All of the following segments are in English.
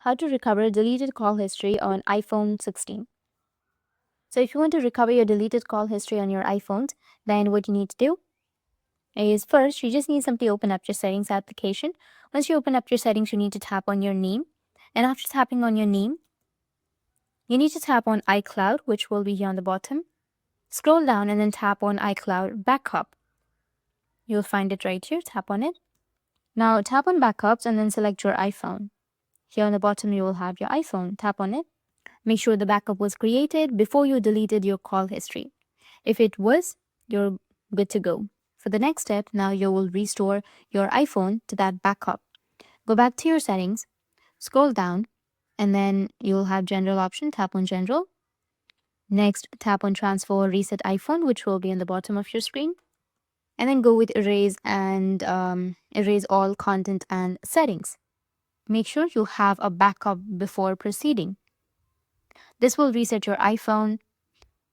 how to recover deleted call history on iPhone 16. So if you want to recover your deleted call history on your iPhones, then what you need to do is first, you just need simply open up your settings application. Once you open up your settings, you need to tap on your name. And after tapping on your name, you need to tap on iCloud, which will be here on the bottom. Scroll down and then tap on iCloud Backup. You'll find it right here. Tap on it. Now tap on Backups and then select your iPhone. Here on the bottom, you will have your iPhone. Tap on it. Make sure the backup was created before you deleted your call history. If it was, you're good to go. For the next step, now you will restore your iPhone to that backup. Go back to your settings, scroll down, and then you'll have general option. Tap on general. Next, tap on transfer or reset iPhone, which will be on the bottom of your screen. And then go with erase and erase all content and settings. Make sure you have a backup before proceeding. This will reset your iPhone.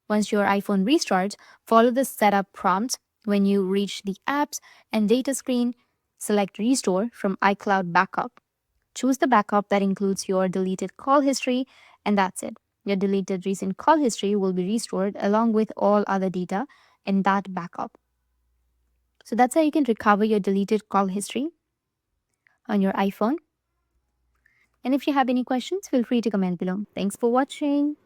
Once your iPhone restarts, follow the setup prompts. When you reach the apps and data screen, select restore from iCloud Backup. Choose the backup that includes your deleted call history, and that's it. Your deleted recent call history will be restored along with all other data in that backup. So that's how you can recover your deleted call history on your iPhone. And if you have any questions, feel free to comment below. Thanks for watching.